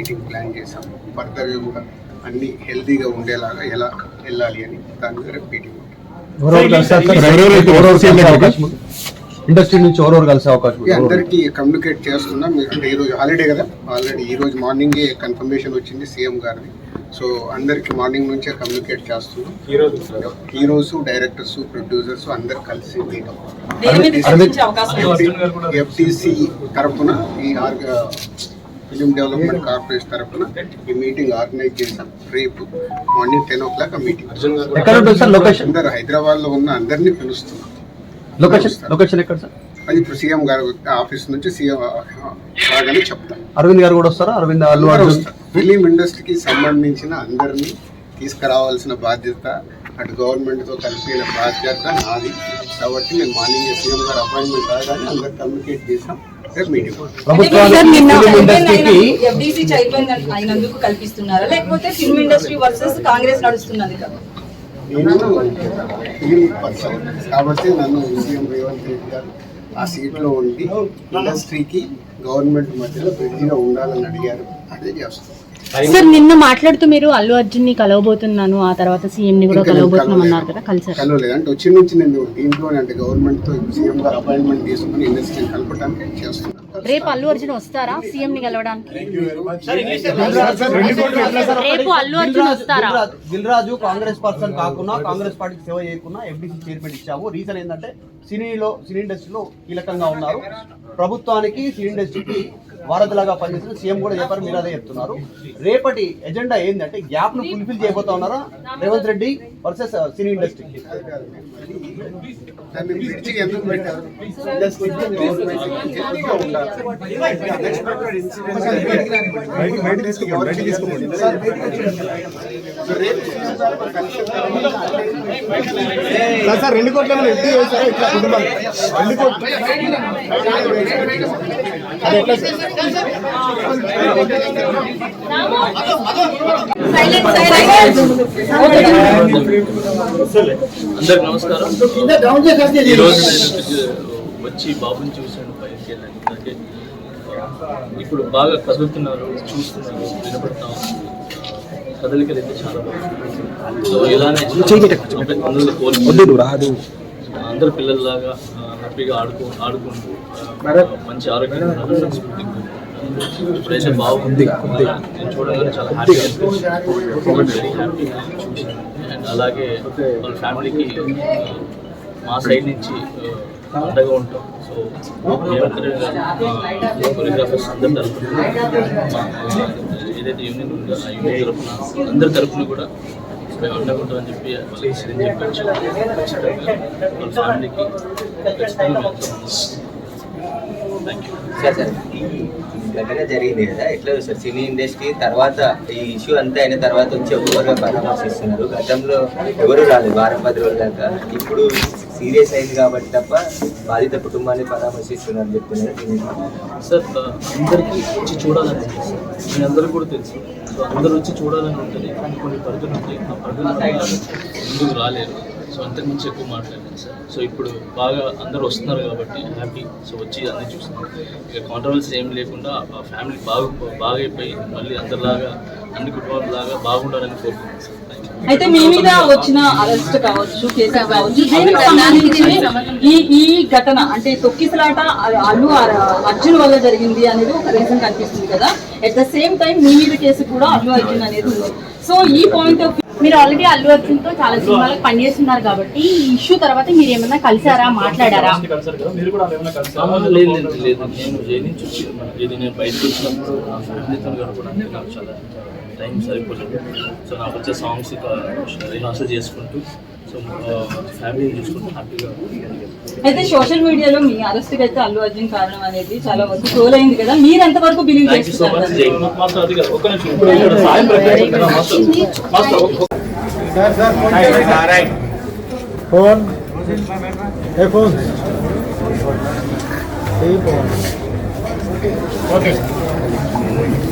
Meeting plan చేసాం. ఫర్దర్గా కూడా అన్ని హెల్తీగా ఉండేలాగా ఎలా వెళ్ళాలి అని దాని మీద మీటింగ్ ఇండస్ట్రీ నుంచి ఎవరెవరు కలిసే అవకాశం అందరికీ కమ్యూనికేట్ చేస్తున్నాం. అంటే ఈరోజు హాలిడే కదా, ఆల్రెడీ ఈరోజు మార్నింగే కన్ఫర్మేషన్ వచ్చింది సీఎం గారిని. సో అందరికి మార్నింగ్ నుంచే కమ్యూనికేట్ చేస్తున్నాం. హీరోస్, డైరెక్టర్స్, ప్రొడ్యూసర్స్ అందరు కలిసి మీట్ ఎఫ్టీసీ తరఫున ఈ ఫిలిం డెవలప్మెంట్ కార్పొరేషన్ తరఫున ఈ మీటింగ్ ఆర్గనైజ్ చేశాం. రేపు మార్నింగ్ 10 o'clock ఆ మీటింగ్. అందరు హైదరాబాద్ లో ఉన్న అందరినీ పిలుస్తున్నాం. లొకేషన్ ఎక్కడ సార్? అది ఇప్పుడు సీఎం గారు ఆఫీస్ నుంచి సీఎం రాగానే చెప్తాం. అరవింద్ గారు కూడా వస్తారా? అరవింద్ అల్లు అర్జున్ ఫిలిం ఇండస్ట్రీకి సంబంధించిన అందరినీ తీసుకురావాల్సిన బాధ్యత అటు గవర్నమెంట్తో కలిపిన బాధ్యత నాది. కాబట్టి నేను మార్నింగ్ సీఎం గారు అపాయింట్మెంట్ రాగానే అందరు కమ్యూనికేట్ చేసాం. ఎఫ్డీసీ చైర్మన్ అయినందుకు కల్పిస్తున్నారా, లేకపోతే ఫిల్మ్ ఇండస్ట్రీ వర్సెస్ కాంగ్రెస్ నడుస్తున్నది కదా? నేను ఫిలిం పర్సన్ కాబట్టి నన్ను సీఎం రేవంత్ రెడ్డి గారు ఆ సీట్లో ఉండి ఇండస్ట్రీకి గవర్నమెంట్ మధ్యలో బ్రిడ్జిగా ఉండాలని అడిగారు. అదే చేస్తాం. సార్, నిన్న మాట్లాడుతూ మీరు అల్లు అర్జున్ ని కలవబోతున్నాను, ఆ తర్వాత సీఎం ని కూడా కలవబోతున్నాం అన్నారు కదా, కలిసారు? కలవలేదు. అంటే వచ్చి నుంచి నేను దీంట్లోనే అంటే గవర్నమెంట్ తో సీఎం గారు అపాయింట్మెంట్ తీసుకుని ఇండస్ట్రీని కలపడానికి చేస్తున్నాను. రేపు అల్లు అర్జున్ వస్తారా సీఎం ని కలవడానికి? రేపు అల్లు అర్జున్ వస్తారా? దిల్ రాజు కాంగ్రెస్ పర్సన్ కాకుండా, కాంగ్రెస్ పార్టీకి సేవ చేయకుండా ఎఫ్డీసీ చైర్మన్ ఇచ్చాము. రీజన్ ఏంటంటే సినీ ఇండస్ట్రీలో కీలకంగా ఉన్నారు. ప్రభుత్వానికి సినీ ఇండస్ట్రీకి వారధిలాగా పనిచేసిన సీఎం కూడా చెప్పారు, మీరు అదే చెప్తున్నారు. రేపటి ఎజెండా ఏంటంటే గ్యాప్ ను ఫుల్ఫిల్ చేయబోతా ఉన్నారా Revanth Reddy versus cine industry? Sir 2 కోట్ల అది ఎట్లా అందరికి నమస్కారం. ఈరోజు నేను వచ్చి బాబుని చూశాను, పైకి వెళ్ళాను. అంటే ఇప్పుడు బాగా కదులుతున్నారు, చూస్తున్నారు, వినపడతాం. కదలికలు అయితే చాలా బాగుంది. సో ఇలానే అందరు పిల్లల్లాగా హ్యాపీగా ఆడుకుంటూ మంచి ఆరోగ్యంగా ఇప్పుడైతే బాగుంది. నేను చూడగానే చాలా హ్యాపీగా అనిపించింది, వెరీ హ్యాపీగా చూసాను. అండ్ అలాగే వాళ్ళ ఫ్యామిలీకి మా సైడ్ నుంచి అండగా ఉంటాం. సో కొరియోగ్రాఫర్స్ అందరి తరఫున, ఏదైతే యూనియన్ ఉందో ఆ యూనియన్ తరఫున అందరి తరఫున కూడా మేము అండగా ఉంటామని చెప్పి చెప్పచ్చు. ఖచ్చితంగా వాళ్ళ ఫ్యామిలీకి ఖచ్చితంగా దగ్గర జరిగింది కదా, ఎట్లా సార్ సినీ ఇండస్ట్రీ తర్వాత ఈ ఇష్యూ అంతా అయిన తర్వాత వచ్చి ఒక్కొక్కరుగా పరామర్శిస్తున్నారు. గతంలో ఎవరు రాలేదు, 10 రోజుల దాకా. ఇప్పుడు సీరియస్ అయింది కాబట్టి తప్ప బాధిత కుటుంబాన్ని పరామర్శిస్తున్నారు చెప్తున్నారు సార్. అందరికీ వచ్చి చూడాలని సార్, మీ అందరికీ కూడా తెలుసు. సో అందరూ వచ్చి చూడాలని ఉంటుంది, కానీ కొన్ని పరిధులు ఉంటాయి. ఆ పరిధులు ముందుకు రాలేరు. సో అంతకుమించి ఎక్కువ మాట్లాడలేదు సార్. సో ఇప్పుడు బాగా అందరూ వస్తున్నారు కాబట్టి హ్యాపీ. సో వచ్చి అన్నీ చూస్తున్నారు. ఇక కాంట్రవర్సీ ఏం లేకుండా ఆ ఫ్యామిలీ బాగా అయిపోయి మళ్ళీ అందరిలాగా అన్ని కుటుంబాలలాగా బాగుండాలని కోరుకుంటున్నాను సార్. అయితే మీ మీద వచ్చిన అరెస్ట్ కావచ్చు, కేసు కావచ్చు, దీనికి సంబంధించి ఈ ఘటన అంటే తొక్కిసలాట అల్లు అర్జున్ వల్ల జరిగింది అనేది ఒక రీజన్ కనిపిస్తుంది కదా. అట్ ద సేమ్ టైం మీ మీద కేసు కూడా అల్లు అర్జున్ అనేది ఉంది. సో ఈ పాయింట్ ఆఫ్ మీరు ఆల్రెడీ అల్లు అర్జున్ తో చాలా సినిమాలకు పనిచేస్తున్నారు కాబట్టి ఈ ఇష్యూ తర్వాత మీరు ఏమన్నా కలిసారా, మాట్లాడారా? లేదు, నేను జైలు నుంచి వచ్చి నేను బయటకు వచ్చినప్పుడు నా ఫ్యామిలీతో గడపడానికి నాకు చాలా టైం సరిపోలేదు. సో నాకు వచ్చే సాంగ్స్ రిహార్సల్ చేసుకుంటూ, సో ఫ్యామిలీని చూసుకుంటూ హ్యాపీగా. అయితే సోషల్ మీడియాలో మీ అరెస్ట్ అయితే అల్లు అర్జున్ కారణం అనేది చాలా వరకు ట్రోల్ అయింది కదా, మీరు ఎంతవరకు బిలీవ్ చేస్తున్నారు? ఫోన్